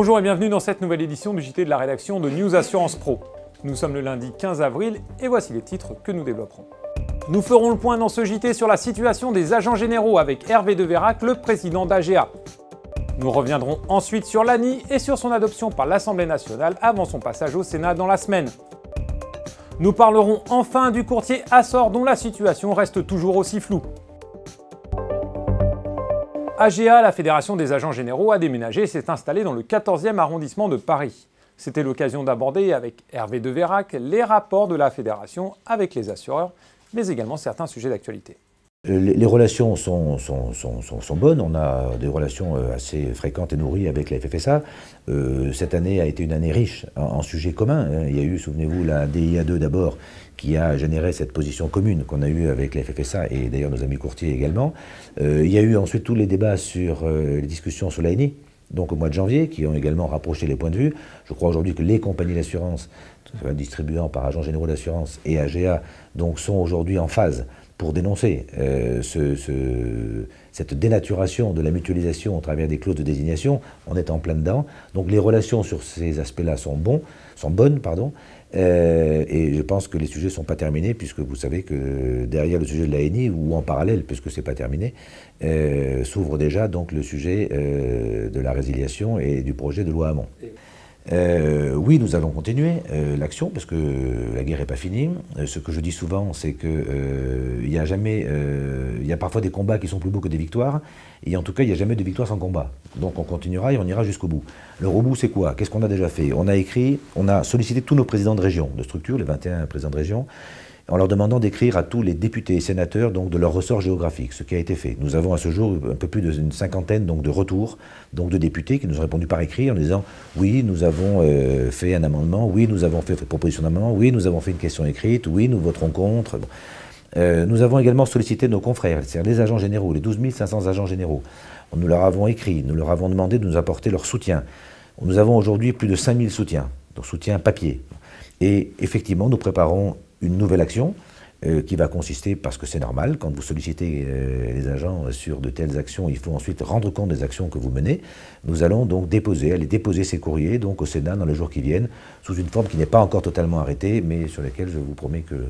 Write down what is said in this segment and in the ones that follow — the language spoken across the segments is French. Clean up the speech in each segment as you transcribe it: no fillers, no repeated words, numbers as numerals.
Bonjour et bienvenue dans cette nouvelle édition du JT de la rédaction de News Assurance Pro. Nous sommes le lundi 15 avril et voici les titres que nous développerons. Nous ferons le point dans ce JT sur la situation des agents généraux avec Hervé de Vérac, le président d'AGA. Nous reviendrons ensuite sur l'ANI et sur son adoption par l'Assemblée nationale avant son passage au Sénat dans la semaine. Nous parlerons enfin du courtier Accor dont la situation reste toujours aussi floue. AGA, la Fédération des agents généraux, a déménagé et s'est installée dans le 14e arrondissement de Paris. C'était l'occasion d'aborder avec Hervé de Vérac les rapports de la fédération avec les assureurs, mais également certains sujets d'actualité. Les relations sont bonnes, on a des relations assez fréquentes et nourries avec la FFSA. Cette année a été une année riche en sujets communs. Il y a eu, souvenez-vous, la DIA2 d'abord, qui a généré cette position commune qu'on a eue avec la FFSA et d'ailleurs nos amis courtiers également. Il y a eu ensuite tous les débats sur les discussions sur l'ANI, donc au mois de janvier, qui ont également rapproché les points de vue. Je crois aujourd'hui que les compagnies d'assurance, distribuant par agents généraux d'assurance et AGA, donc sont aujourd'hui en phase pour dénoncer cette dénaturation de la mutualisation au travers des clauses de désignation. On est en plein dedans. Donc les relations sur ces aspects-là sont bonnes. Et je pense que les sujets ne sont pas terminés, puisque vous savez que derrière le sujet de l'ANI, ou en parallèle, puisque ce n'est pas terminé, s'ouvre déjà donc le sujet de la résiliation et du projet de loi Hamon. Oui, nous allons continuer l'action parce que la guerre n'est pas finie. Ce que je dis souvent, c'est qu'il y a parfois des combats qui sont plus beaux que des victoires, et en tout cas, il n'y a jamais de victoire sans combat. Donc on continuera et on ira jusqu'au bout. Alors au bout, c'est quoi? Qu'est-ce qu'on a déjà fait? On a sollicité tous nos présidents de région, de structure, les 21 présidents de région, en leur demandant d'écrire à tous les députés et sénateurs donc, de leur ressort géographique, ce qui a été fait. Nous avons à ce jour un peu plus d'une cinquantaine donc, de retours donc, de députés qui nous ont répondu par écrit en disant « Oui, nous avons fait un amendement, oui, nous avons fait une proposition d'amendement, oui, nous avons fait une question écrite, oui, nous voterons contre. » Nous avons également sollicité nos confrères, c'est-à-dire les agents généraux, les 12 500 agents généraux. Nous leur avons écrit, nous leur avons demandé de nous apporter leur soutien. Nous avons aujourd'hui plus de 5000 soutiens, donc soutien papier. Et effectivement, nous préparons une nouvelle action qui va consister, parce que c'est normal, quand vous sollicitez les agents sur de telles actions, il faut ensuite rendre compte des actions que vous menez. Nous allons donc aller déposer ces courriers donc, au Sénat dans les jours qui viennent, sous une forme qui n'est pas encore totalement arrêtée, mais sur laquelle je vous promets que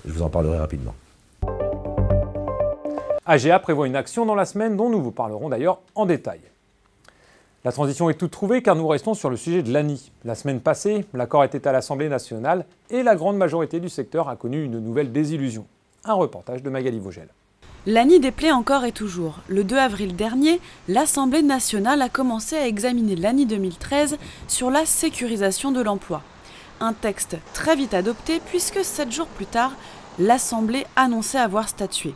je vous en parlerai rapidement. AGA prévoit une action dans la semaine dont nous vous parlerons d'ailleurs en détail. La transition est toute trouvée car nous restons sur le sujet de l'ANI. La semaine passée, l'accord était à l'Assemblée nationale et la grande majorité du secteur a connu une nouvelle désillusion. Un reportage de Magali Vogel. L'ANI déplaît encore et toujours. Le 2 avril dernier, l'Assemblée nationale a commencé à examiner l'ANI 2013 sur la sécurisation de l'emploi. Un texte très vite adopté puisque 7 jours plus tard, l'Assemblée annonçait avoir statué.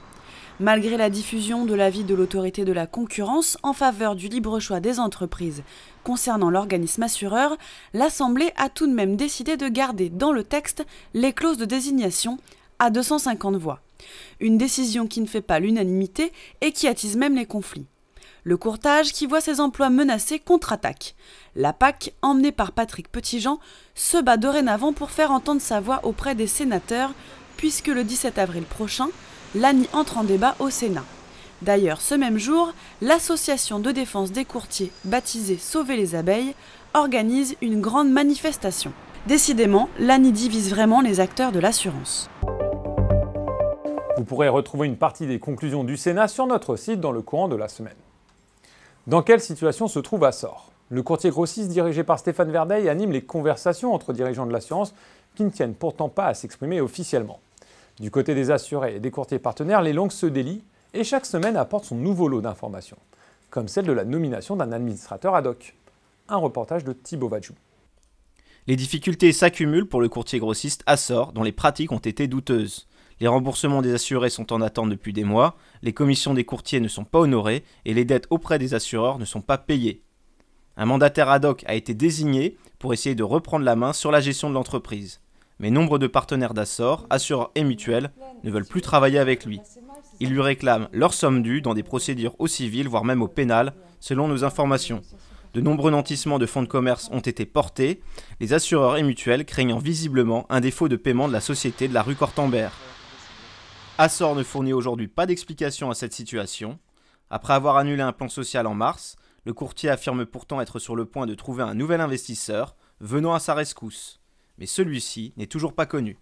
Malgré la diffusion de l'avis de l'autorité de la concurrence en faveur du libre choix des entreprises concernant l'organisme assureur, l'Assemblée a tout de même décidé de garder dans le texte les clauses de désignation à 250 voix. Une décision qui ne fait pas l'unanimité et qui attise même les conflits. Le courtage, qui voit ses emplois menacés, contre-attaque. La PAC, emmenée par Patrick Petitjean, se bat dorénavant pour faire entendre sa voix auprès des sénateurs, puisque le 17 avril prochain, l'ANI entre en débat au Sénat. D'ailleurs, ce même jour, l'association de défense des courtiers, baptisée Sauver les abeilles, organise une grande manifestation. Décidément, l'ANI divise vraiment les acteurs de l'assurance. Vous pourrez retrouver une partie des conclusions du Sénat sur notre site dans le courant de la semaine. Dans quelle situation se trouve Accor? Le courtier grossiste dirigé par Stéphane Verdeil anime les conversations entre dirigeants de l'assurance qui ne tiennent pourtant pas à s'exprimer officiellement. Du côté des assurés et des courtiers partenaires, les langues se délient et chaque semaine apporte son nouveau lot d'informations, comme celle de la nomination d'un administrateur ad hoc. Un reportage de Thibaut Vadjou. Les difficultés s'accumulent pour le courtier grossiste Accor, dont les pratiques ont été douteuses. Les remboursements des assurés sont en attente depuis des mois, les commissions des courtiers ne sont pas honorées et les dettes auprès des assureurs ne sont pas payées. Un mandataire ad hoc a été désigné pour essayer de reprendre la main sur la gestion de l'entreprise. Mais nombre de partenaires d'Accor, assureurs et mutuelles, ne veulent plus travailler avec lui. Ils lui réclament leur somme due dans des procédures au civil, voire même au pénal, selon nos informations. De nombreux nantissements de fonds de commerce ont été portés, les assureurs et mutuelles craignant visiblement un défaut de paiement de la société de la rue Cortambert. Accor ne fournit aujourd'hui pas d'explication à cette situation. Après avoir annulé un plan social en mars, Le courtier affirme pourtant être sur le point de trouver un nouvel investisseur, venant à sa rescousse. Mais celui-ci n'est toujours pas connu.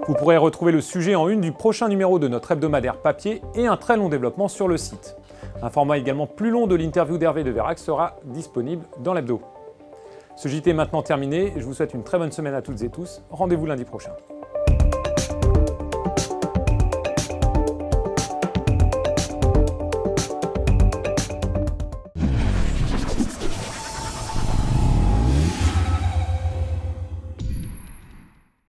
Vous pourrez retrouver le sujet en une du prochain numéro de notre hebdomadaire papier et un très long développement sur le site. Un format également plus long de l'interview d'Hervé de Vérac sera disponible dans l'hebdo. Ce JT est maintenant terminé, je vous souhaite une très bonne semaine à toutes et tous, rendez-vous lundi prochain.